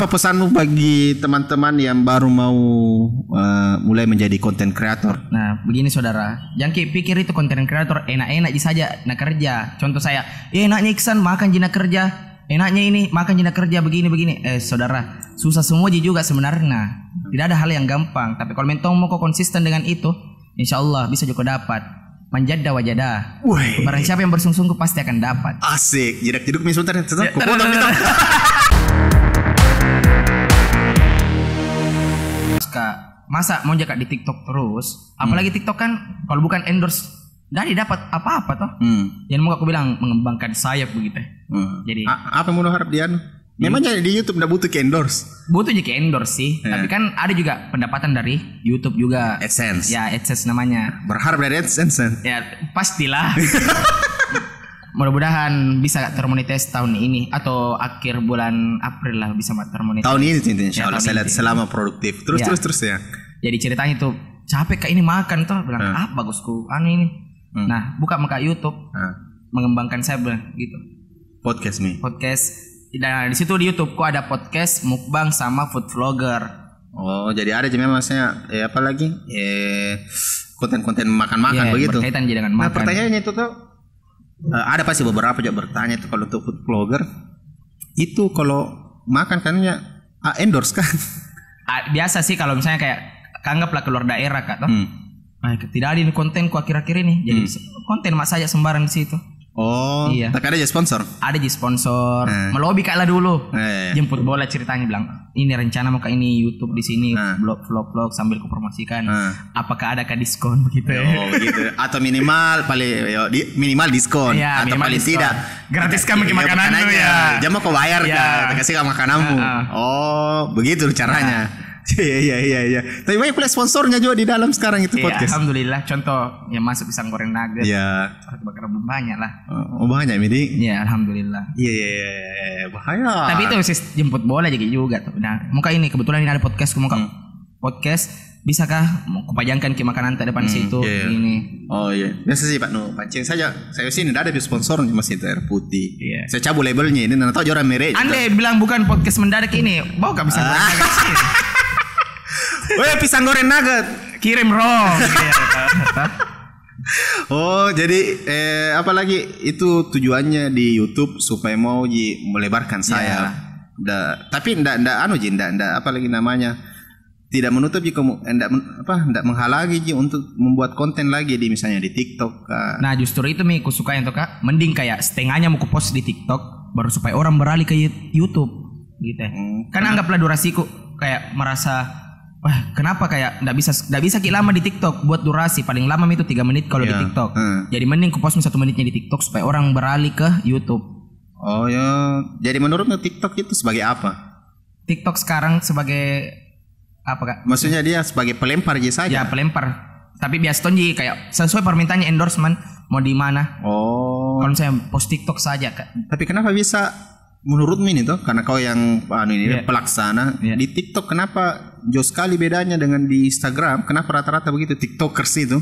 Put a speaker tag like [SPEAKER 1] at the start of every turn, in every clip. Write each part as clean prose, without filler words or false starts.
[SPEAKER 1] Apa pesanmu bagi teman-teman yang baru mau mulai menjadi content creator?
[SPEAKER 2] Nah, begini saudara, jangan pikir itu content creator enak-enak saja nak kerja. Contoh saya, enaknya Iksan makan jina kerja, enaknya ini makan jina kerja begini. Saudara, susah semua juga sebenarnya. Tidak ada hal yang gampang. Tapi kalau mentong mau kok konsisten dengan itu, insya Allah bisa juga dapat. Manjada wajada. Barang siapa yang bersungguh-sungguh pasti akan dapat.
[SPEAKER 1] Asik. Jedak-jeduk nih sebentar.
[SPEAKER 2] Masa mau jaga di TikTok terus, apalagi TikTok kan kalau bukan endorse dari dapat apa-apa toh. Yang mau aku bilang mengembangkan sayap begitu. Jadi
[SPEAKER 1] apa yang mau harap dia? Memangnya di YouTube nggak butuh ke endorse? Butuh
[SPEAKER 2] ke endorse sih, tapi kan ada juga pendapatan dari YouTube juga.
[SPEAKER 1] AdSense.
[SPEAKER 2] Ya, AdSense namanya.
[SPEAKER 1] Berharap dari AdSense?
[SPEAKER 2] Ya, pastilah. Mudah-mudahan bisa termonetis tahun ini atau akhir bulan April lah bisa termonetis.
[SPEAKER 1] Tahun ini insya Allah saya lihat selama produktif. Terus ya.
[SPEAKER 2] Jadi ceritanya itu capek kak ini makan tuh bilang bagusku ini. Nah buka muka YouTube mengembangkan saya gitu.
[SPEAKER 1] Podcast nih.
[SPEAKER 2] Podcast. Dan di situ di YouTube kok ada podcast mukbang sama food vlogger.
[SPEAKER 1] Oh jadi ada memang maksudnya apa lagi konten-konten makan-makan begitu.
[SPEAKER 2] Berkaitan dengan makan.
[SPEAKER 1] Nah pertanyaannya itu tuh ada pasti beberapa juga bertanya tuh kalau untuk food vlogger itu kalau makan kannya endorse kan?
[SPEAKER 2] Biasa sih kalau misalnya kayak anggaplah keluar daerah kak toh. Tidak ada ini kontenku akhir-akhir ini. Jadi konten mak saja sembarang di situ.
[SPEAKER 1] Oh, iya. Tapi ada aja sponsor.
[SPEAKER 2] Ada aja sponsor. Melobi kak lah dulu. Jemput bola ceritanya bilang, ini rencana mau ke ini YouTube di sini vlog sambil kupromosikan. Apakah ada diskon begitu?
[SPEAKER 1] Oh, gitu. Atau minimal diskon
[SPEAKER 2] ya,
[SPEAKER 1] atau paling tidak
[SPEAKER 2] gratis kan bagi makananmu ya.
[SPEAKER 1] Jangan mau kau bayar kan, kasih kau makananmu. Oh, begitu caranya. Iya. Tapi banyak pula sponsornya juga di dalam sekarang itu podcast.
[SPEAKER 2] Alhamdulillah. Contoh yang masuk pisang goreng nugget.
[SPEAKER 1] Iya.
[SPEAKER 2] Bakar banyak lah.
[SPEAKER 1] Oh banyak ini.
[SPEAKER 2] Iya alhamdulillah.
[SPEAKER 1] Iya bahaya.
[SPEAKER 2] Tapi itu jemput bola juga tuh. Nah muka ini kebetulan ini ada podcast. Podcast bisakah kupajangkan ke makanan tak depan situ ini.
[SPEAKER 1] Oh iya. Biasa sih Pak pancing saja. Saya sini tidak ada sponsornya masih itu air putih.
[SPEAKER 2] Iya.
[SPEAKER 1] Saya cabut labelnya ini. Nanti tahu orang merek.
[SPEAKER 2] Anda bilang bukan podcast mendadak ini. Bawa kah pisang goreng nugget sih?
[SPEAKER 1] Pisang goreng nugget
[SPEAKER 2] kirim wrong.
[SPEAKER 1] Oh jadi apalagi itu tujuannya di YouTube supaya mau melebarkan saya. Tapi ndak apalagi namanya tidak menutup ndak menghalangi untuk membuat konten lagi di misalnya di TikTok.
[SPEAKER 2] Nah justru itu ku suka yang kak mending kayak setengahnya mau ku post di TikTok baru supaya orang beralih ke YouTube gitu. Kan anggaplah durasiku kayak merasa kenapa kayak nggak bisa lama di TikTok buat durasi paling lama itu 3 menit kalau di TikTok. Jadi mending ku post 1 menitnya di TikTok supaya orang beralih ke YouTube. Oh
[SPEAKER 1] ya. Jadi menurutmu TikTok itu sebagai apa?
[SPEAKER 2] TikTok sekarang sebagai apa kak?
[SPEAKER 1] Maksudnya dia sebagai pelempar aja saja.
[SPEAKER 2] Ya pelempar. Tapi biasa tonji kayak sesuai permintaannya endorsement mau di mana.
[SPEAKER 1] Oh.
[SPEAKER 2] Kalau saya post TikTok saja kak.
[SPEAKER 1] Tapi kenapa bisa menurutmu ini tuh karena kau yang pelaksana di TikTok kenapa jauh sekali bedanya dengan di Instagram? Kenapa rata-rata begitu TikTokers itu?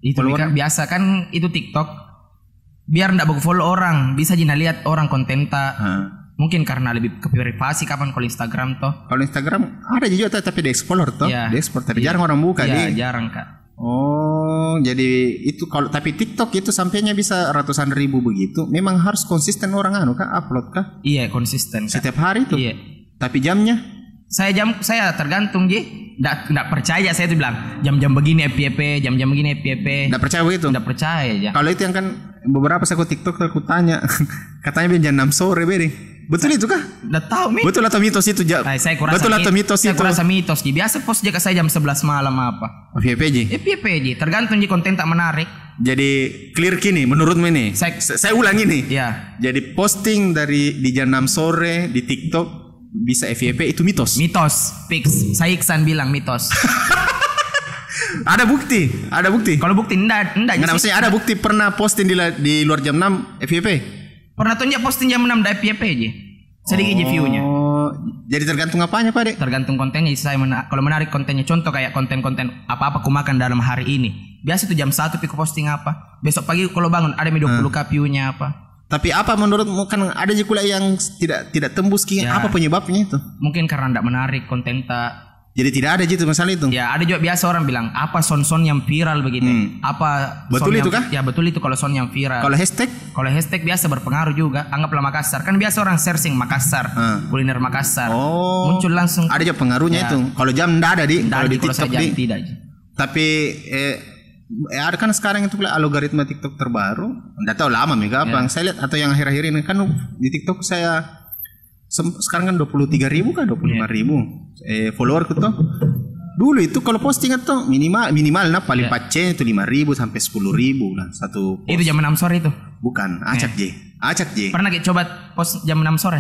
[SPEAKER 2] Itu biasa kan itu TikTok biar ndak follow orang bisa jina lihat orang konten mungkin karena lebih ke privasi kapan kalau Instagram toh.
[SPEAKER 1] Kalau Instagram ada juga tapi di explore toh, di explore tapi jarang orang buka
[SPEAKER 2] jarang kak.
[SPEAKER 1] Oh, jadi itu kalau tapi TikTok itu sampainya bisa ratusan ribu begitu. Memang harus konsisten orang kah upload kah?
[SPEAKER 2] Iya, konsisten. Kak.
[SPEAKER 1] Setiap hari tuh.
[SPEAKER 2] Iya.
[SPEAKER 1] Tapi jamnya?
[SPEAKER 2] Saya tergantung Nggak percaya saya tuh bilang jam-jam begini FYP, jam-jam begini FYP.
[SPEAKER 1] Nggak percaya begitu?
[SPEAKER 2] Nggak percaya ya.
[SPEAKER 1] Kalau itu yang kan beberapa saya TikTok aku tanya katanya jam 6 sore beri. Betul itu kah?
[SPEAKER 2] Nggak tahu mi.
[SPEAKER 1] Betul atau mitos itu?
[SPEAKER 2] Saya kurasa
[SPEAKER 1] betul atau mitos itu?
[SPEAKER 2] Saya kurasa mitos. Biasa post jaga saya jam 11 malam apa? FYP tergantung konten tak menarik.
[SPEAKER 1] Jadi clear kini menurutmu ini? Saya ulang ini.
[SPEAKER 2] Ya.
[SPEAKER 1] Jadi posting di jam 6 sore di TikTok bisa FYP itu mitos.
[SPEAKER 2] Mitos, fix. Saya Iksan bilang mitos.
[SPEAKER 1] Ada bukti.
[SPEAKER 2] Kalau bukti enggak.
[SPEAKER 1] Maksudnya ada bukti pernah posting di luar jam 6 FYP.
[SPEAKER 2] Pernah tunjuk posting jam 6 ada FYP aja. Sedikit aja view-nya.
[SPEAKER 1] Jadi tergantung apanya Pak Dek?
[SPEAKER 2] Tergantung kontennya. Kalau menarik kontennya, contoh kayak konten-konten apa-apa aku makan dalam hari ini. Biasa tuh jam 1 aku posting apa. Besok pagi kalau bangun ada 20k view-nya apa.
[SPEAKER 1] Tapi apa menurutmu, kan ada juga kuliah yang tidak tembus ki,
[SPEAKER 2] Ya.
[SPEAKER 1] apa penyebabnya itu?
[SPEAKER 2] Mungkin karena tidak menarik konten tak.
[SPEAKER 1] Jadi tidak ada gitu masalah itu.
[SPEAKER 2] Ya ada juga biasa orang bilang apa son-son yang viral begitu. Apa
[SPEAKER 1] Betul
[SPEAKER 2] son
[SPEAKER 1] itu
[SPEAKER 2] yang-
[SPEAKER 1] kah?
[SPEAKER 2] Ya betul itu kalau son yang viral.
[SPEAKER 1] Kalau hashtag,
[SPEAKER 2] Kalau hashtag biasa berpengaruh juga. Anggaplah Makassar. Kan biasa orang searching Makassar, kuliner Makassar.
[SPEAKER 1] oh,
[SPEAKER 2] Muncul langsung.
[SPEAKER 1] ada juga pengaruhnya itu. Kalau jam ndak ada di, kalau di
[SPEAKER 2] Kalau saya
[SPEAKER 1] TikTok
[SPEAKER 2] jam
[SPEAKER 1] di.
[SPEAKER 2] tidak.
[SPEAKER 1] Tapi ada kan sekarang itu pula algoritma TikTok terbaru. Nggak tahu lama mega apa yang saya lihat atau yang akhir-akhir ini kan di TikTok saya sekarang kan 23.000 kah 25.000 followerku tuh. Dulu itu kalau postingan tuh minimal nah paling pacenya itu 5.000 sampai 10.000 lah satu post.
[SPEAKER 2] Itu jam 6 sore itu.
[SPEAKER 1] Bukan, acak J.
[SPEAKER 2] Pernah kita coba post jam 6 sore?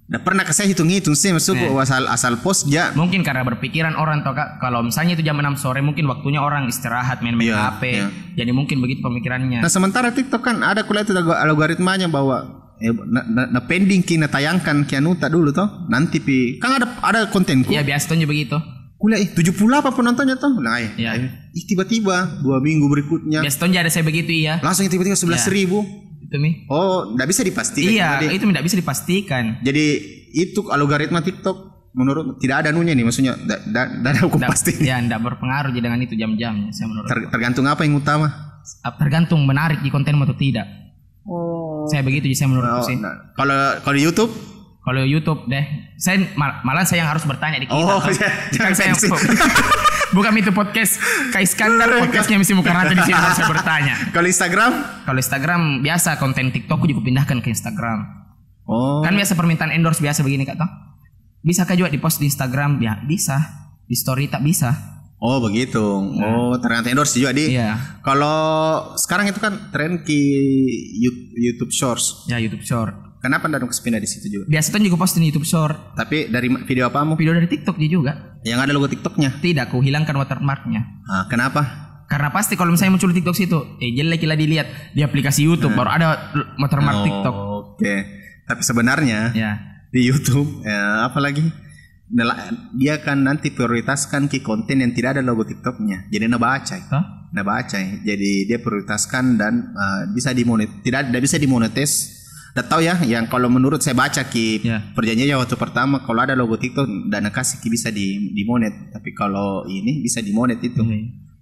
[SPEAKER 1] Nggak pernah saya hitung-hitung sih masuk asal post ya.
[SPEAKER 2] Mungkin karena berpikiran orang toh Kak, kalau misalnya itu jam 6 sore mungkin waktunya orang istirahat main-main
[SPEAKER 1] Iya,
[SPEAKER 2] HP.
[SPEAKER 1] iya.
[SPEAKER 2] Jadi mungkin begitu pemikirannya.
[SPEAKER 1] Nah sementara TikTok kan ada kuliah itu algoritmanya bahwa pending kina tayangkan kianuta dulu toh nanti kan ada kontenku
[SPEAKER 2] Iya biasa tuh begitu.
[SPEAKER 1] kuliah 78 penontonnya toh nah
[SPEAKER 2] Iya.
[SPEAKER 1] tiba-tiba 2 minggu berikutnya
[SPEAKER 2] Biasa tuh ada saya begitu iya.
[SPEAKER 1] langsung tiba-tiba 11.000
[SPEAKER 2] Itu mi.
[SPEAKER 1] oh nggak bisa dipastikan
[SPEAKER 2] Iya,
[SPEAKER 1] jadi,
[SPEAKER 2] itu tidak bisa dipastikan.
[SPEAKER 1] jadi itu algoritma TikTok menurut tidak ada anunya nih maksudnya tidak ada hukum pasti
[SPEAKER 2] Ya, tidak berpengaruh je dengan itu jam-jamnya saya menurut.
[SPEAKER 1] tergantung apa yang utama
[SPEAKER 2] Tergantung menarik di konten atau tidak.
[SPEAKER 1] oh
[SPEAKER 2] Saya begitu je saya menurut sih.
[SPEAKER 1] kalau di YouTube
[SPEAKER 2] Kalau YouTube deh, saya malah saya yang harus bertanya di kita.
[SPEAKER 1] Oh,
[SPEAKER 2] toh.
[SPEAKER 1] iya.
[SPEAKER 2] Kan saya bukan itu podcast Kak Iskandar, podcastnya misi muka rata di sini harus saya bertanya.
[SPEAKER 1] kalau Instagram
[SPEAKER 2] Kalau Instagram biasa konten TikTokku juga pindahkan ke Instagram.
[SPEAKER 1] oh
[SPEAKER 2] Kan biasa permintaan endorse biasa begini Kak toh. Bisa kah juga di post di Instagram? Ya bisa. Di story tak bisa.
[SPEAKER 1] Oh begitu. Oh ternyata endorse juga di.
[SPEAKER 2] Iya.
[SPEAKER 1] Kalau sekarang itu kan tren ki YouTube Shorts.
[SPEAKER 2] Ya YouTube Short.
[SPEAKER 1] Kenapa ndak pindah di situ juga?
[SPEAKER 2] Biasa tuh juga post di YouTube Short.
[SPEAKER 1] Tapi dari video apamu?
[SPEAKER 2] Video dari TikTok juga.
[SPEAKER 1] Yang ada logo TikToknya.
[SPEAKER 2] Tidak, aku hilangkan watermarknya.
[SPEAKER 1] Ah, kenapa?
[SPEAKER 2] Karena pasti kalau misalnya muncul di TikTok situ, jelek lah dilihat di aplikasi YouTube baru ada watermark TikTok.
[SPEAKER 1] Oke. Tapi sebenarnya
[SPEAKER 2] Ya.
[SPEAKER 1] di YouTube apa lagi? Dia kan nanti prioritaskan ki konten yang tidak ada logo TikToknya. Jadi nabaca.
[SPEAKER 2] Toh?
[SPEAKER 1] Nabaca. Jadi dia prioritaskan dan bisa tidak bisa dimonetis. Tidak tahu ya, yang kalau menurut saya baca ki perjanjiannya waktu pertama kalau ada logo TikTok dana kasih ki bisa dimonet, tapi kalau ini bisa dimonet itu.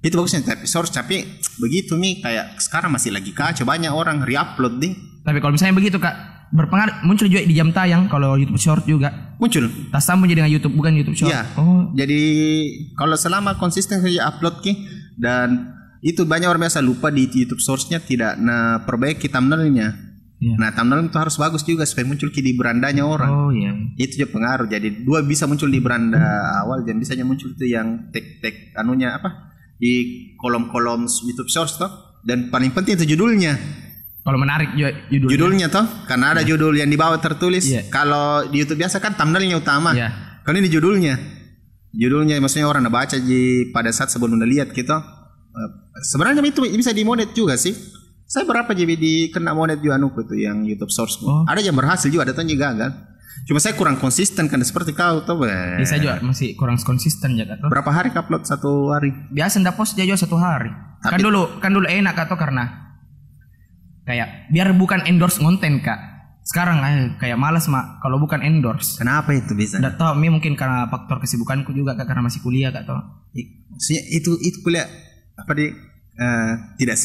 [SPEAKER 1] Itu bagusnya tapi source tapi begitu nih kayak sekarang masih lagi kacau banyak orang reupload nih.
[SPEAKER 2] Tapi kalau misalnya begitu Kak, berpengaruh muncul juga di jam tayang kalau YouTube Short juga.
[SPEAKER 1] Muncul.
[SPEAKER 2] Tas sambung jadi dengan YouTube bukan YouTube Short.
[SPEAKER 1] Iya.
[SPEAKER 2] Oh,
[SPEAKER 1] Jadi kalau selama konsisten saja upload ki dan itu banyak orang biasa lupa di YouTube source-nya tidak perbaiki thumbnail-nya.
[SPEAKER 2] Iya.
[SPEAKER 1] Nah thumbnail itu harus bagus juga supaya muncul ki di berandanya orang.
[SPEAKER 2] Oh iya.
[SPEAKER 1] Itu juga pengaruh. Jadi dua bisa muncul di beranda awal dan bisa muncul itu yang tag anunya apa di kolom-kolom YouTube Shorts toh. Dan paling penting itu judulnya.
[SPEAKER 2] Kalau menarik judulnya.
[SPEAKER 1] Judulnya toh, karena ada judul yang di bawah tertulis.
[SPEAKER 2] Iya.
[SPEAKER 1] Kalau di YouTube biasa kan thumbnailnya utama.
[SPEAKER 2] Iya.
[SPEAKER 1] Kalau ini judulnya. Judulnya maksudnya orang baca pada saat sebelum lihat gitu. Sebenarnya itu bisa dimonet juga sih. Saya berapa JB kena monet juga itu yang YouTube Source.
[SPEAKER 2] Oh.
[SPEAKER 1] Ada yang berhasil juga, ada yang gagal. Cuma saya kurang konsisten kan seperti kau tuh.
[SPEAKER 2] Saya juga masih kurang konsisten ya Kak.
[SPEAKER 1] Berapa hari upload satu hari?
[SPEAKER 2] Biasa ndak post aja 1 hari. Kan dulu enak Kak karena kayak biar bukan endorse konten Kak. Sekarang kayak malas kalau bukan endorse.
[SPEAKER 1] Kenapa itu bisa?
[SPEAKER 2] Nggak tahu, mungkin karena faktor kesibukanku juga Kak karena masih kuliah Kak toh.
[SPEAKER 1] Maksudnya itu kuliah apa tidak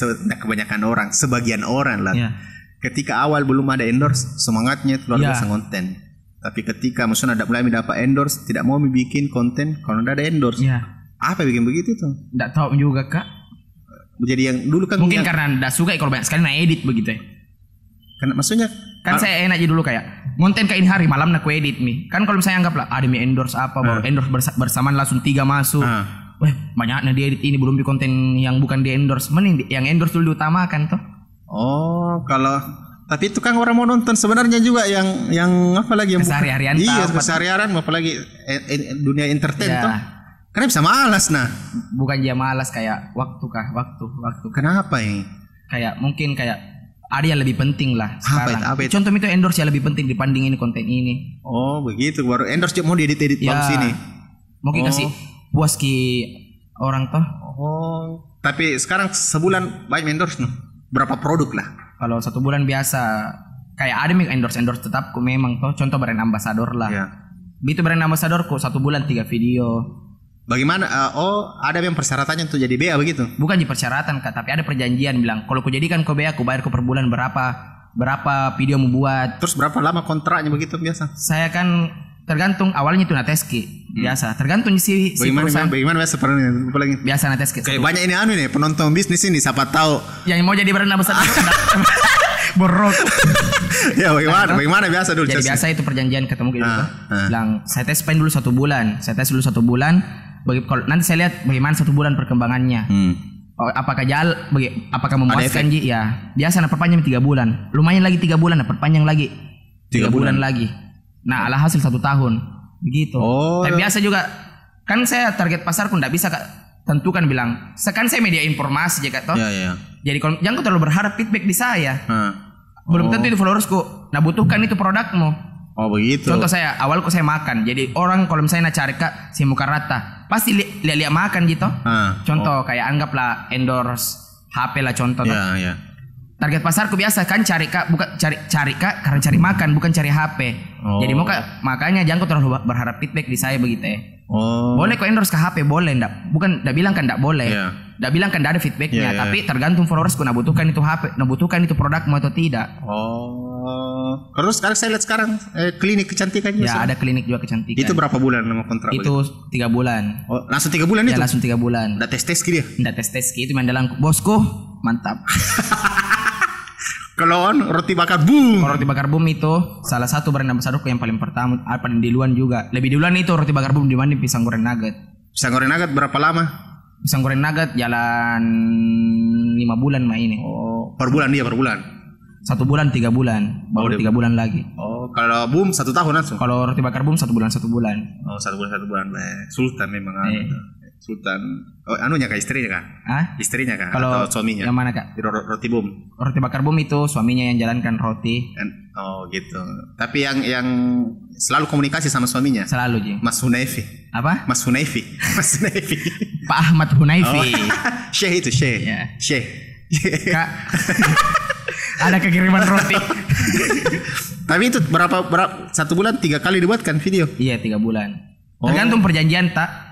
[SPEAKER 1] kebanyakan orang, sebagian orang lah.
[SPEAKER 2] Iya.
[SPEAKER 1] Ketika awal belum ada endorse, semangatnya itu luar biasa konten. Tapi ketika maksudnya mulai mendapat endorse, tidak mau bikin konten kalau tidak ada endorse.
[SPEAKER 2] Iya.
[SPEAKER 1] Apa bikin begitu tuh?
[SPEAKER 2] Nggak tahu juga Kak.
[SPEAKER 1] Jadi yang dulu kan
[SPEAKER 2] Mungkin karena nggak suka kalau banyak sekali edit begitu ya.
[SPEAKER 1] Karena maksudnya
[SPEAKER 2] Kan saya enak aja dulu kayak konten kayak ini hari malam nak edit nih. Kan kalau misalnya anggaplah ada mi endorse apa baru endorse bersamaan langsung 3 masuk. Wah, banyaknya dia edit ini belum di konten yang bukan di endorse. Mending yang endorse dulu diutamakan toh.
[SPEAKER 1] Oh, kalau tapi itu kan orang mau nonton sebenarnya juga yang apa lagi yang
[SPEAKER 2] keseharian.
[SPEAKER 1] Iya, keseharian apalagi dunia entertain toh. Karena bisa malas nah.
[SPEAKER 2] Bukan dia malas kayak waktu.
[SPEAKER 1] Kenapa ini?
[SPEAKER 2] Kayak mungkin kayak ada yang lebih penting lah sekarang.
[SPEAKER 1] Apa itu?
[SPEAKER 2] Contoh itu endorse yang lebih penting dibanding ini konten ini.
[SPEAKER 1] Oh, begitu. Baru endorse mau diedit bagus ini.
[SPEAKER 2] Mungkin kasih puas ki orang toh.
[SPEAKER 1] Oh, tapi sekarang sebulan banyak endorse no. Berapa produk lah?
[SPEAKER 2] Kalau 1 bulan biasa kayak ada yang endorse tetapku memang toh. Contoh brand ambassador lah.
[SPEAKER 1] Iya.
[SPEAKER 2] Itu brand ambassadorku 1 bulan 3 video.
[SPEAKER 1] Bagaimana? Ada yang persyaratannya untuk jadi BA begitu?
[SPEAKER 2] Bukan di persyaratan Kak, tapi ada perjanjian bilang kalau ku jadikan kau BA, aku bayar kau per bulan berapa video mau buat.
[SPEAKER 1] Terus berapa lama kontraknya begitu biasa?
[SPEAKER 2] Saya kan tergantung awalnya itu nateski biasa. Tergantung si perusahaan.
[SPEAKER 1] Bagaimana biasa apalagi?
[SPEAKER 2] Biasa nateski.
[SPEAKER 1] Kayak banyak ini nih penonton bisnis ini siapa tahu
[SPEAKER 2] yang mau jadi brand ambassador. Borok.
[SPEAKER 1] Ya bagaimana biasa dulu.
[SPEAKER 2] Jadi biasa itu perjanjian ketemu gitu. Bilang saya tes dulu 1 bulan. Saya tes dulu 1 bulan. Nanti saya lihat bagaimana 1 bulan perkembangannya. Apakah apakah memuaskan Ji? Ya. Biasa perpanjang 3 bulan. Lumayan lagi 3 bulan, perpanjang lagi 3 bulan lagi. Nah, alhasil 1 tahun. Begitu. Tapi biasa juga kan saya target pasarku enggak bisa Kak tentukan bilang. Kan saya media informasi ya Kak toh.
[SPEAKER 1] Iya.
[SPEAKER 2] Jadi kalau jangan terlalu berharap feedback di saya. Belum tentu itu followersku. Nah, butuhkan itu produkmu.
[SPEAKER 1] Oh begitu.
[SPEAKER 2] Contoh saya, awalku saya makan. Jadi orang kalau misalnya cari Kak si muka rata, pasti lihat makan gitu. Contoh kayak anggaplah endorse HP lah contoh.
[SPEAKER 1] Iya.
[SPEAKER 2] Target pasarku biasa kan cari Kak, bukan cari Kak karena cari makan bukan cari HP. Jadi makanya jangan terlalu berharap feedback di saya begitu ya. Boleh kok endorse ke HP boleh ndak bilang kan ndak boleh. Ndak bilang kan ndak ada feedbacknya, tapi tergantung followersku butuhkan itu HP, butuhkan itu produkmu atau tidak.
[SPEAKER 1] Terus sekarang saya lihat klinik kecantikannya.
[SPEAKER 2] Ya ada klinik juga kecantikan.
[SPEAKER 1] Itu berapa bulan nama kontrak?
[SPEAKER 2] Itu 3 bulan.
[SPEAKER 1] Langsung 3 bulan itu?
[SPEAKER 2] Ya langsung 3 bulan.
[SPEAKER 1] Ndak tes gitu ya?
[SPEAKER 2] Ndak tes itu mandalang bosku mantap.
[SPEAKER 1] Kalau roti bakar boom.
[SPEAKER 2] Roti bakar boom itu salah satu brand ambassadorku yang paling pertama, paling duluan juga. Lebih duluan itu roti bakar boom dibanding pisang goreng nugget.
[SPEAKER 1] Pisang goreng nugget berapa lama?
[SPEAKER 2] Pisang goreng nugget jalan 5 bulan mah ini.
[SPEAKER 1] Per bulan dia per bulan.
[SPEAKER 2] 1 bulan 3 bulan, baru 3 bulan lagi.
[SPEAKER 1] Kalau boom 1 tahun langsung.
[SPEAKER 2] Kalau roti bakar boom 1 bulan 1 bulan.
[SPEAKER 1] 1 bulan. Sultan memang. Sultan. Anunya Kak istrinya Kak? Istrinya Kak?
[SPEAKER 2] Kalau
[SPEAKER 1] atau suaminya?
[SPEAKER 2] Yang mana Kak?
[SPEAKER 1] Roti boom.
[SPEAKER 2] Roti bakar boom itu suaminya yang jalankan roti.
[SPEAKER 1] Gitu. Tapi yang selalu komunikasi sama suaminya?
[SPEAKER 2] Selalu Ji.
[SPEAKER 1] Mas Hunaifi.
[SPEAKER 2] Apa?
[SPEAKER 1] Mas Hunaifi.
[SPEAKER 2] Pak Ahmad Hunaifi.
[SPEAKER 1] Syekh itu Syekh.
[SPEAKER 2] Ya.
[SPEAKER 1] Syekh.
[SPEAKER 2] Kak. Ada kekiriman roti.
[SPEAKER 1] Tapi itu berapa 1 bulan 3 kali dibuatkan video?
[SPEAKER 2] Iya 3 bulan. Tergantung perjanjian tak.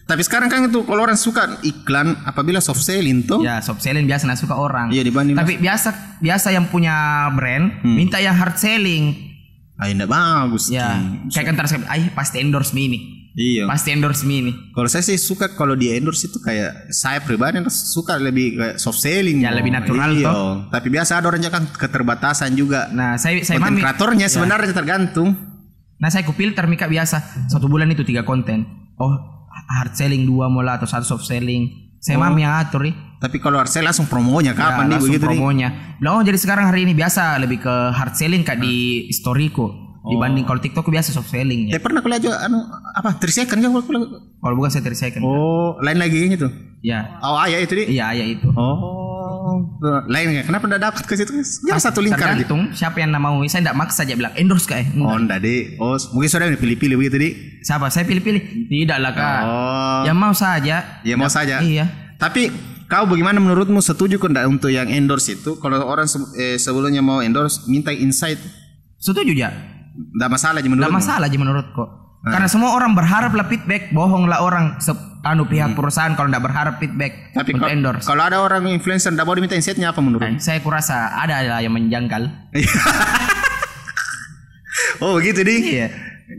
[SPEAKER 1] Tapi sekarang kan itu kalau orang suka iklan apabila soft selling tuh.
[SPEAKER 2] Ya soft selling biasa suka orang.
[SPEAKER 1] Iya dibanding.
[SPEAKER 2] Tapi biasa yang punya brand minta yang hard selling.
[SPEAKER 1] Enggak bagus.
[SPEAKER 2] Ya. Kayak kan terus pasti endorse me ini.
[SPEAKER 1] Iya.
[SPEAKER 2] Pasti endorse me ini.
[SPEAKER 1] Kalau saya sih suka kalau di endorse itu kayak saya pribadi suka lebih kayak soft selling.
[SPEAKER 2] Ya lebih natural toh.
[SPEAKER 1] Tapi biasa ada orang kan keterbatasan juga.
[SPEAKER 2] Nah saya
[SPEAKER 1] konten kreatornya sebenarnya tergantung.
[SPEAKER 2] Nah saya filter Mika biasa 1 bulan itu 3 konten. Hard selling 2 mola atau 1 soft selling. Saya mami yang atur nih.
[SPEAKER 1] Tapi kalau hard selling langsung promonya kapan nih begitu
[SPEAKER 2] promonya. Jadi sekarang hari ini biasa lebih ke hard selling Kak di storyku. Dibanding kalau TikTok biasa soft selling ya.
[SPEAKER 1] Pernah kuliah juga 3 second kan
[SPEAKER 2] kalau bukan saya 3 second.
[SPEAKER 1] Lain lagi gitu.
[SPEAKER 2] Ya.
[SPEAKER 1] Ayah itu dia.
[SPEAKER 2] Iya, ayah itu.
[SPEAKER 1] Lain ya. Kenapa enggak dapat ke situ? Ya satu lingkar aja.
[SPEAKER 2] Tergantung siapa yang mau. Saya enggak maksa aja bilang endorse Kak.
[SPEAKER 1] Enggak deh. Mungkin saudara pilih-pilih begitu di.
[SPEAKER 2] Siapa? Saya pilih-pilih. Tidak lah Kak. Yang mau saja.
[SPEAKER 1] Ya mau saja.
[SPEAKER 2] Iya.
[SPEAKER 1] Tapi kau bagaimana menurutmu, setuju kok enggak untuk yang endorse itu? Kalau orang sebelumnya mau endorse minta insight.
[SPEAKER 2] Setuju ya?
[SPEAKER 1] Enggak masalah aja menurutmu?
[SPEAKER 2] Enggak masalah aja menurutku. Karena semua orang berharap lah feedback, bohong lah orang pihak perusahaan kalau enggak berharap feedback.
[SPEAKER 1] Tapi
[SPEAKER 2] untuk endorse.
[SPEAKER 1] Kalau ada orang influencer enggak mau diminta insightnya apa menurutmu?
[SPEAKER 2] Saya kurasa ada lah yang menjangkal.
[SPEAKER 1] Begitu di.
[SPEAKER 2] Iya.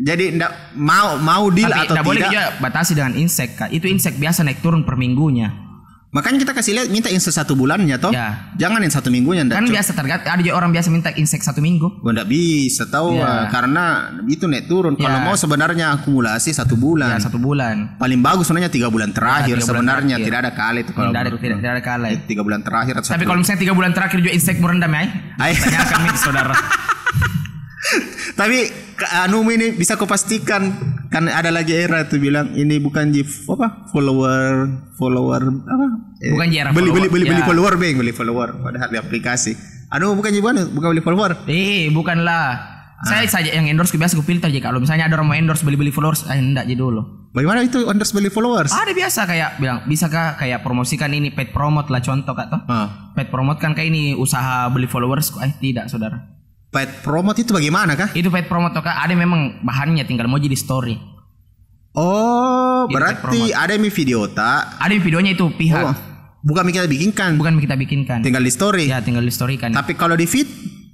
[SPEAKER 1] Jadi enggak mau deal atau tidak.
[SPEAKER 2] Boleh juga batasi dengan insek Kak. Itu insek biasa naik turun per minggunya.
[SPEAKER 1] Makanya kita kasih lihat minta insek 1 bulannya toh.
[SPEAKER 2] Ya.
[SPEAKER 1] Jangan yang 1 minggunya.
[SPEAKER 2] Kan biasa tergantung. Ada juga orang biasa minta insek 1 minggu.
[SPEAKER 1] Enggak bisa tahu karena itu naik turun. Kalau mau sebenarnya akumulasi 1 bulan.
[SPEAKER 2] Ya 1 bulan.
[SPEAKER 1] Paling bagus sebenarnya 3 bulan terakhir. 3 bulan sebenarnya terakhir. Tidak ada kali itu kalau.
[SPEAKER 2] Tidak ada kali.
[SPEAKER 1] 3 bulan terakhir.
[SPEAKER 2] Tapi kalau misalnya 3 bulan terakhir juga insek merendah tanyakan nih saudara.
[SPEAKER 1] Tapi ini bisa kau pastikan kan ada lagi era itu bilang ini bukan follower apa?
[SPEAKER 2] Bukan era
[SPEAKER 1] beli follower beli follower padahal di aplikasi. Bukan beli follower.
[SPEAKER 2] Bukanlah. Saya saja yang endorse biasa gue filter aja. Kalau misalnya ada orang mau endorse beli followers, enggak aja dulu.
[SPEAKER 1] Bagaimana itu endorse beli followers?
[SPEAKER 2] Ada biasa kayak bilang bisa kah kayak promosikan ini paid promote lah contoh Kak toh. Paid promote kan kayak ini usaha beli followers. Tidak saudara.
[SPEAKER 1] Paid promote itu bagaimana kah?
[SPEAKER 2] Itu paid promote kak. Ada memang bahannya tinggal mau jadi story.
[SPEAKER 1] Oh,
[SPEAKER 2] Itu
[SPEAKER 1] berarti ada yang video tak?
[SPEAKER 2] Ada videonya itu pihak.
[SPEAKER 1] Oh, bukan kita bikinkan.
[SPEAKER 2] Bukan kita bikinkan.
[SPEAKER 1] Tinggal di story.
[SPEAKER 2] Ya tinggal di story kan.
[SPEAKER 1] Tapi kalau di feed?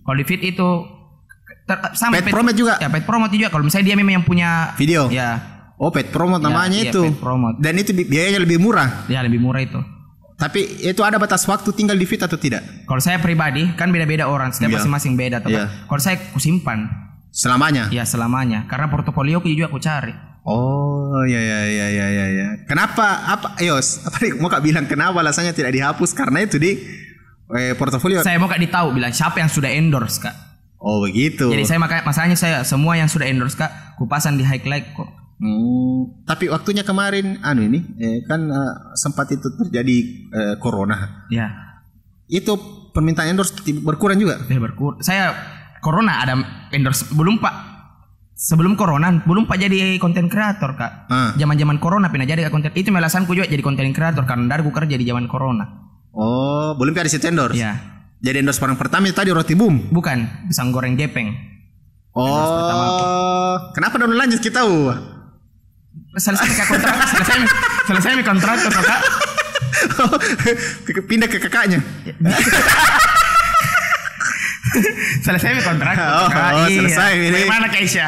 [SPEAKER 2] Kalau di feed itu sama
[SPEAKER 1] Paid promote juga?
[SPEAKER 2] Ya paid promote juga. Kalau misalnya dia memang yang punya
[SPEAKER 1] Video?
[SPEAKER 2] Ya.
[SPEAKER 1] Oh, paid promote namanya
[SPEAKER 2] iya,
[SPEAKER 1] itu.
[SPEAKER 2] paid promote.
[SPEAKER 1] Dan itu biayanya lebih murah.
[SPEAKER 2] Ya lebih murah itu.
[SPEAKER 1] Tapi itu ada batas waktu tinggal di feed atau tidak?
[SPEAKER 2] Kalau saya pribadi kan beda-beda orang, setiap
[SPEAKER 1] Iya.
[SPEAKER 2] masing-masing beda.
[SPEAKER 1] Iya.
[SPEAKER 2] Kalau saya kusimpan,
[SPEAKER 1] Selamanya?
[SPEAKER 2] ya selamanya. Karena portofolio juga aku cari.
[SPEAKER 1] Oh, ya. Kenapa? Apa nih mau kak bilang kenapa alasannya tidak dihapus? Karena itu di portofolio.
[SPEAKER 2] Saya mau kak ditahu bilang siapa yang sudah endorse kak.
[SPEAKER 1] Oh, begitu.
[SPEAKER 2] Jadi saya masalahnya saya semua yang sudah endorse kak, kupasang di highlight kok.
[SPEAKER 1] Tapi waktunya kemarin kan sempat itu terjadi corona.
[SPEAKER 2] Ya.
[SPEAKER 1] Itu permintaan endorse berkurang juga.
[SPEAKER 2] Saya corona ada endorse belum pak. Sebelum corona belum pak jadi konten kreator kak. Zaman corona pernah jadi konten. Itu alasanku juga jadi konten kreator karena dari aku kerja di zaman corona.
[SPEAKER 1] Oh, belum ada situ endorse.
[SPEAKER 2] Ya.
[SPEAKER 1] Jadi endorse paling pertama itu tadi roti boom.
[SPEAKER 2] Bukan, pisang goreng gepeng.
[SPEAKER 1] Oh, kenapa dulu lanjut kita?
[SPEAKER 2] Selesai mi kontrak kak.
[SPEAKER 1] Pindah ke kakaknya.
[SPEAKER 2] Selesai mi kontrak.
[SPEAKER 1] Selesai ini.
[SPEAKER 2] Bagaimana Keisha?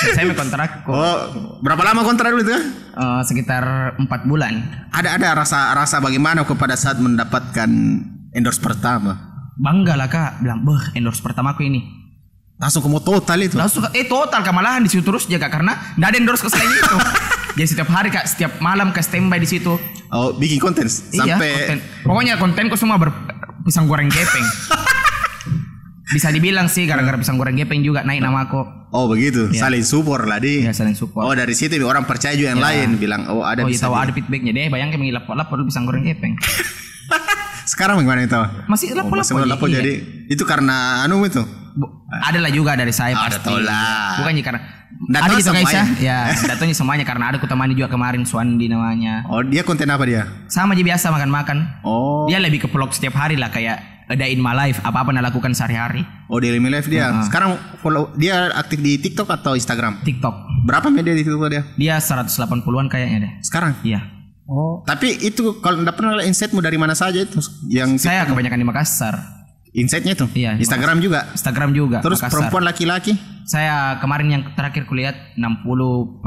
[SPEAKER 2] Selesai mi kontrak.
[SPEAKER 1] Oh, berapa lama kontrak dulu itu?
[SPEAKER 2] Sekitar 4 bulan.
[SPEAKER 1] Ada rasa bagaimana kok pada saat mendapatkan endorse pertama?
[SPEAKER 2] Bangga lah kak, bilang endorse pertamaku ini.
[SPEAKER 1] Langsung kamu total itu?
[SPEAKER 2] Langsung total kak, malahan di situ terus ya kak, karena nggak ada endorse ke selain itu. Jadi setiap hari kak, setiap malam ke standby di situ.
[SPEAKER 1] Oh, bikin konten sampai.
[SPEAKER 2] Konten. Pokoknya kontenku semua pisang goreng gepeng. Bisa dibilang sih gara-gara pisang goreng gepeng juga naik nama aku.
[SPEAKER 1] Oh begitu, saling support lah di.
[SPEAKER 2] Ya saling support.
[SPEAKER 1] Oh dari situ orang percaya juga yang lain bilang ada.
[SPEAKER 2] Oh iya tahu ada feedbacknya deh, bayangkan lapor pisang goreng gepeng.
[SPEAKER 1] Sekarang bagaimana itu?
[SPEAKER 2] Masih lapor
[SPEAKER 1] jadi itu karena itu.
[SPEAKER 2] Adalah juga dari saya pasti.
[SPEAKER 1] Ada tahu lah.
[SPEAKER 2] Bukan karena
[SPEAKER 1] ada
[SPEAKER 2] gitu guys ya. Datanya semuanya karena ada kutemani juga kemarin Swandi namanya.
[SPEAKER 1] Oh dia konten apa dia?
[SPEAKER 2] Sama aja biasa makan-makan.
[SPEAKER 1] Oh.
[SPEAKER 2] Dia lebih ke vlog setiap hari lah kayak ada in my life apa-apa yang lakukan sehari-hari.
[SPEAKER 1] Oh daily life dia. Sekarang follow dia aktif di TikTok atau Instagram?
[SPEAKER 2] TikTok.
[SPEAKER 1] Berapa media di TikTok dia?
[SPEAKER 2] Dia 180-an kayaknya deh.
[SPEAKER 1] Sekarang?
[SPEAKER 2] Iya.
[SPEAKER 1] Oh. Tapi itu kalau enggak pernah insightmu dari mana saja itu yang
[SPEAKER 2] saya kebanyakan di Makassar.
[SPEAKER 1] Insightnya tuh?
[SPEAKER 2] Iya.
[SPEAKER 1] Instagram juga.
[SPEAKER 2] Instagram juga.
[SPEAKER 1] Terus
[SPEAKER 2] Makassar.
[SPEAKER 1] perempuan laki-laki?
[SPEAKER 2] Saya kemarin yang terakhir kulihat 60%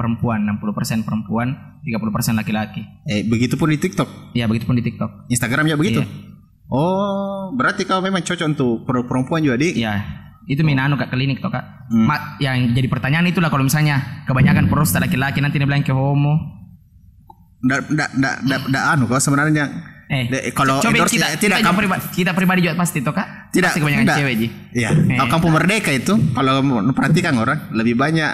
[SPEAKER 2] perempuan, 30% laki-laki.
[SPEAKER 1] Begitu pun di TikTok.
[SPEAKER 2] Iya, begitu pun di TikTok.
[SPEAKER 1] Instagramnya begitu.
[SPEAKER 2] Iya.
[SPEAKER 1] Oh, berarti kau memang cocok untuk perempuan juga di?
[SPEAKER 2] Iya. Itu minano kak klinik toh kak. Yang jadi pertanyaan itulah kalau misalnya kebanyakan perusahaan laki-laki nanti dia bilang ke homo.
[SPEAKER 1] Nggak kau sebenarnya. Kalau endorse
[SPEAKER 2] kita pribadi juga pasti toh kak.
[SPEAKER 1] Tidak.
[SPEAKER 2] Pasti kebanyakan cewek ji.
[SPEAKER 1] Iya. Kalau Kampung Merdeka itu kalau perhatikan orang lebih banyak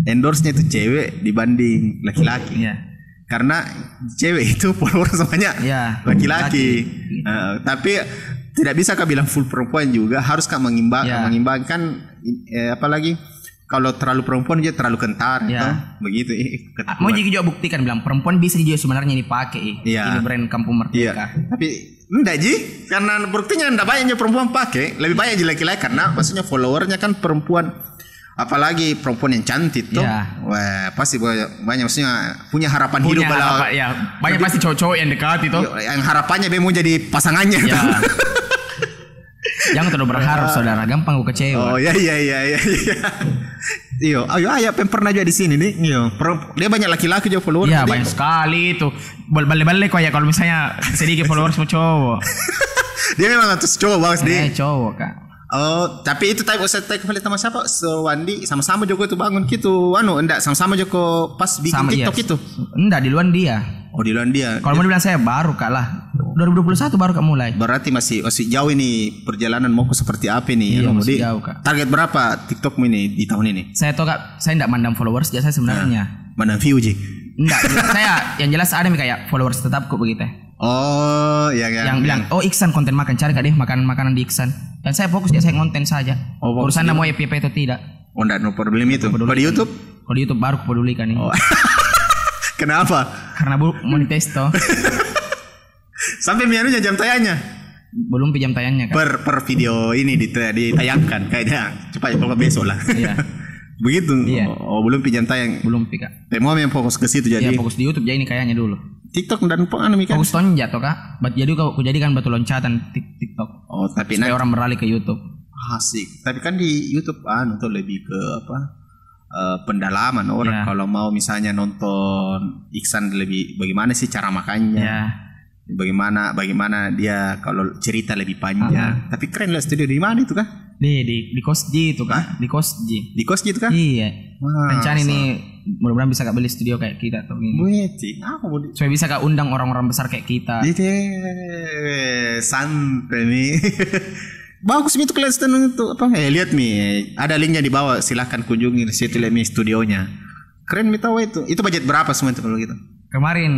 [SPEAKER 1] endorse-nya itu cewek dibanding laki-laki.
[SPEAKER 2] Iya.
[SPEAKER 1] Karena cewek itu follower semuanya laki-laki. Tapi tidak bisa kak bilang full perempuan juga, harus kak mengimbangkan apalagi kalau terlalu perempuan dia terlalu kentar begitu.
[SPEAKER 2] Mau juga buktikan bilang perempuan bisa juga sebenarnya dipakai ini brand Kampung Merdeka.
[SPEAKER 1] Tapi enggak ji, karena buktinya enggak banyaknya perempuan pakai, lebih banyak laki-laki karena maksudnya followernya kan perempuan. Apalagi perempuan yang cantik tuh, wah pasti banyak maksudnya punya harapan hidup kalau
[SPEAKER 2] banyak pasti cowok-cowok yang dekat itu.
[SPEAKER 1] Yang harapannya dia mau jadi pasangannya.
[SPEAKER 2] Ya. Jangan terlalu berharap saudara, gampang gue kecewa.
[SPEAKER 1] Oh iya. Ayo pernah juga di sini nih. Dia banyak laki-laki juga follower.
[SPEAKER 2] Iya banyak sekali itu. Balik-balik kok ya kalau misalnya sedikit followers mau cowok.
[SPEAKER 1] Dia memang terus cowok banget dia.
[SPEAKER 2] Cowok kak.
[SPEAKER 1] Oh, tapi itu saya kembali sama siapa? Wandi sama-sama Joko itu bangun gitu. Enggak sama-sama Joko pas bikin TikTok itu.
[SPEAKER 2] Enggak, di luar dia.
[SPEAKER 1] Oh, di luar dia.
[SPEAKER 2] Kalau mau dibilang saya baru kak lah. 2021 baru kak mulai.
[SPEAKER 1] Berarti masih jauh ini perjalanan mau seperti apa nih?
[SPEAKER 2] Iya, masih jauh kak.
[SPEAKER 1] Target berapa TikTokmu ini di tahun ini?
[SPEAKER 2] Saya tahu kak, saya enggak mandang followers aja saya sebenarnya.
[SPEAKER 1] Mandang view ji?
[SPEAKER 2] Enggak, saya yang jelas ada kayak followers tetapku begitu.
[SPEAKER 1] Oh,
[SPEAKER 2] yang bilang, Iksan konten makan, cari kak deh makanan di Iksan. Dan saya fokus dia saya konten saja. Urusan mau FYP atau tidak.
[SPEAKER 1] Oh, enggak no problem itu. Kalau di YouTube?
[SPEAKER 2] Kalau di YouTube baru kepedulikan ini.
[SPEAKER 1] Kenapa?
[SPEAKER 2] Karena monetis toh.
[SPEAKER 1] Sampai mianunya jam tayangnya.
[SPEAKER 2] belum jam tayangnya kan.
[SPEAKER 1] Per video ini ditayangkan kayaknya cepat kalau besok lah.
[SPEAKER 2] Iya.
[SPEAKER 1] Begitu.
[SPEAKER 2] Iya.
[SPEAKER 1] Oh, belum jam tayang.
[SPEAKER 2] Belum Kak.
[SPEAKER 1] Mau yang fokus ke situ jadi.
[SPEAKER 2] Iya, fokus di YouTube jadi ini kayaknya dulu.
[SPEAKER 1] TikTok dan Mika.
[SPEAKER 2] Fokus tonjat toh Kak. Jadi aku jadikan batu loncatan TikTok.
[SPEAKER 1] Oh, tapi
[SPEAKER 2] supaya orang beralih ke YouTube.
[SPEAKER 1] Asik. Tapi kan di YouTube tuh lebih ke apa? Pendalaman orang kalau mau misalnya nonton Iksan lebih bagaimana sih cara makannya.
[SPEAKER 2] Ya.
[SPEAKER 1] Bagaimana dia kalau cerita lebih panjang. Tapi keren lah studio di mana itu kah?
[SPEAKER 2] Di Kosji itu Kak. Di Kosji.
[SPEAKER 1] Di Kosji itu kah?
[SPEAKER 2] Iya. Rencana ini mudah-mudahan bisa Kak beli studio kayak kita tuh gini. Supaya bisa Kak undang orang-orang besar kayak kita.
[SPEAKER 1] Santai nih. Bagus itu kelihatan itu apa? Lihat nih, ada linknya di bawah. Silahkan kunjungi situ lihat nih studionya. Keren nih tahu itu. Itu budget berapa semua itu kalau gitu?
[SPEAKER 2] Kemarin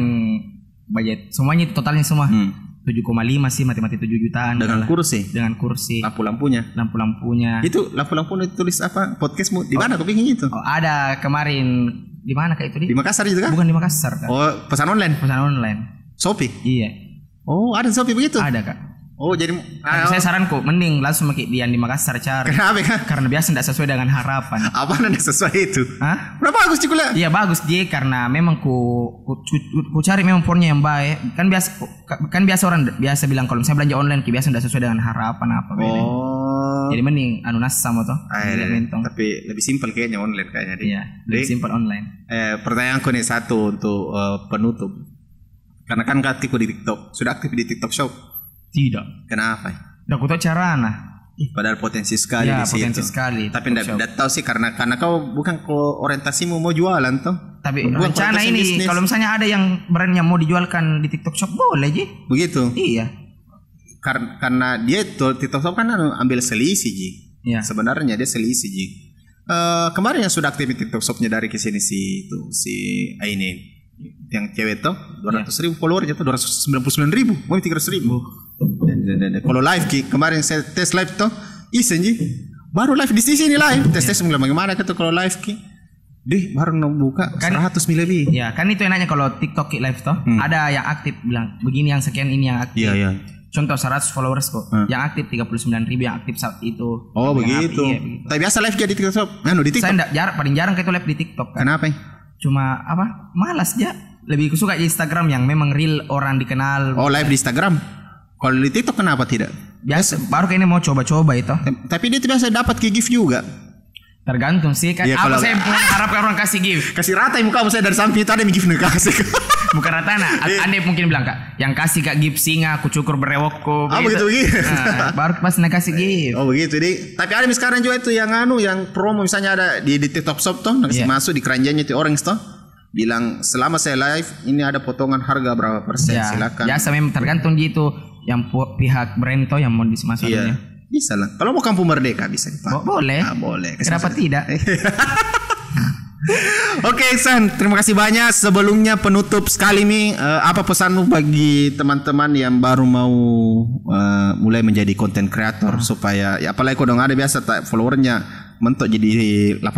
[SPEAKER 2] budget semuanya totalnya semua 7,5 sih, mati 7 jutaan.
[SPEAKER 1] Dengan kursi?
[SPEAKER 2] Dengan kursi.
[SPEAKER 1] Lampu-lampunya?
[SPEAKER 2] Lampu-lampunya.
[SPEAKER 1] Itu lampu-lampunya tulis apa? Podcastmu di mana kau bikin itu?
[SPEAKER 2] Oh, ada kemarin di mana Kak itu
[SPEAKER 1] di Makassar itu kan?
[SPEAKER 2] Bukan di Makassar Kak.
[SPEAKER 1] Oh, pesan online?
[SPEAKER 2] Pesan online.
[SPEAKER 1] Shopee?
[SPEAKER 2] Iya.
[SPEAKER 1] Oh, ada Shopee begitu?
[SPEAKER 2] Ada Kak.
[SPEAKER 1] Oh, jadi
[SPEAKER 2] saya saranku mending langsung pakai Dian di Makassar cari.
[SPEAKER 1] Kenapa Kak?
[SPEAKER 2] Karena biasa tidak sesuai dengan harapan.
[SPEAKER 1] Apa tidak sesuai itu?
[SPEAKER 2] Hah?
[SPEAKER 1] Berapa bagus Cikula?
[SPEAKER 2] Iya bagus dia karena memang ku cari memang pornya yang baik. Kan biasa orang biasa bilang kalau misalnya belanja online biasa tidak sesuai dengan harapan apa beda.
[SPEAKER 1] Oh.
[SPEAKER 2] Jadi mending nas sama toh.
[SPEAKER 1] Tapi lebih simpel kayaknya online kayaknya.
[SPEAKER 2] Iya, lebih simpel online.
[SPEAKER 1] Pertanyaanku nih satu untuk penutup. Karena kan aktif di TikTok. Sudah aktif di TikTok Shop?
[SPEAKER 2] Tidak.
[SPEAKER 1] Kenapa?
[SPEAKER 2] Udah aku tahu caranya.
[SPEAKER 1] Padahal potensi sekali di situ.
[SPEAKER 2] Potensi sekali.
[SPEAKER 1] Tapi tidak tahu sih karena kau bukan orientasimu mau jualan toh.
[SPEAKER 2] Tapi rencana ini bisnis. Kalau misalnya ada yang brand yang mau dijualkan di TikTok Shop boleh Ji.
[SPEAKER 1] Begitu.
[SPEAKER 2] Iya.
[SPEAKER 1] Karena dia tuh TikTok Shop kan ambil selisih Ji.
[SPEAKER 2] Iya.
[SPEAKER 1] Sebenarnya dia selisih Ji. Kemarin yang sudah aktif di TikTok Shopnya dari kesini si Aini yang cewek tuh 200.000 followernya tuh 299.000 mau 300.000. Kalau live kemarin saya tes live tuh isen Ji baru live di sini live tes bagaimana gitu kalau live baru buka kan, 100 lebih.
[SPEAKER 2] Ya kan itu enaknya kalau TikTok live tuh ada yang aktif bilang begini yang sekian ini yang aktif.
[SPEAKER 1] Iya.
[SPEAKER 2] Contoh 100 followers kok yang aktif 39.000 yang aktif saat itu.
[SPEAKER 1] Oh begitu.
[SPEAKER 2] Begitu.
[SPEAKER 1] Tapi biasa live jadi TikTok. Di TikTok.
[SPEAKER 2] Saya paling jarang kayak itu live di TikTok kan.
[SPEAKER 1] Kenapa?
[SPEAKER 2] Cuma apa? Malas aja. Lebih suka di Instagram yang memang real orang dikenal.
[SPEAKER 1] Oh live di Instagram. Kalau di TikTok kenapa tidak?
[SPEAKER 2] Biasa baru kayaknya mau coba-coba itu.
[SPEAKER 1] Tapi dia biasa dapat gift juga.
[SPEAKER 2] Tergantung sih kan. Apa saya mengharapkan orang kasih gift?
[SPEAKER 1] Kasih rata muka saya dari samping itu ada yang gift kasih.
[SPEAKER 2] Bukan rata Anda mungkin bilang Kak, yang kasih Kak gift singa, aku cukur berewokku.
[SPEAKER 1] Begitu.
[SPEAKER 2] Nah, baru pas kasih gift.
[SPEAKER 1] Oh begitu. Jadi, tapi ada sekarang juga itu yang yang promo misalnya ada di TikTok Shop tuh, kasih masuk di keranjangnya itu orange tuh. Bilang selama saya live ini ada potongan harga berapa persen silakan.
[SPEAKER 2] Biasa memang tergantung gitu yang pihak brand itu yang mau dimasukin.
[SPEAKER 1] Iya. Bisa lah. Kalau mau Kampung Merdeka bisa dipakai.
[SPEAKER 2] Boleh.
[SPEAKER 1] Boleh.
[SPEAKER 2] Kenapa tidak?
[SPEAKER 1] Oke San, terima kasih banyak. Sebelumnya penutup sekali nih, apa pesanmu bagi teman-teman yang baru mau mulai menjadi content creator supaya apalagi kau dong ada biasa followernya mentok jadi 800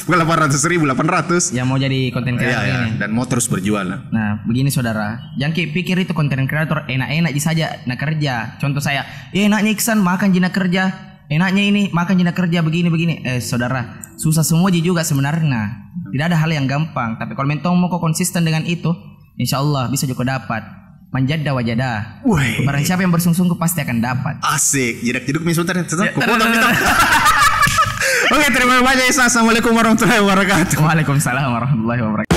[SPEAKER 1] bukan 800.000
[SPEAKER 2] yang mau jadi content creator ini
[SPEAKER 1] dan mau terus berjual.
[SPEAKER 2] Nah begini saudara, jangan pikir itu content creator enak-enak saja nak kerja. Contoh saya, enaknya Iksan makan jina kerja, enaknya ini makan jina kerja begini saudara, susah semua juga sebenarnya. Tidak ada hal yang gampang. Tapi kalau mentong mau kok konsisten dengan itu, insya Allah bisa juga dapat. Manjada wajada. Barang siapa yang bersungguh-sungguh pasti akan dapat.
[SPEAKER 1] Asik. Jedak-jeduk sebentar. Oke, terima kasih. Assalamualaikum warahmatullahi wabarakatuh.
[SPEAKER 2] Waalaikumsalam warahmatullahi wabarakatuh.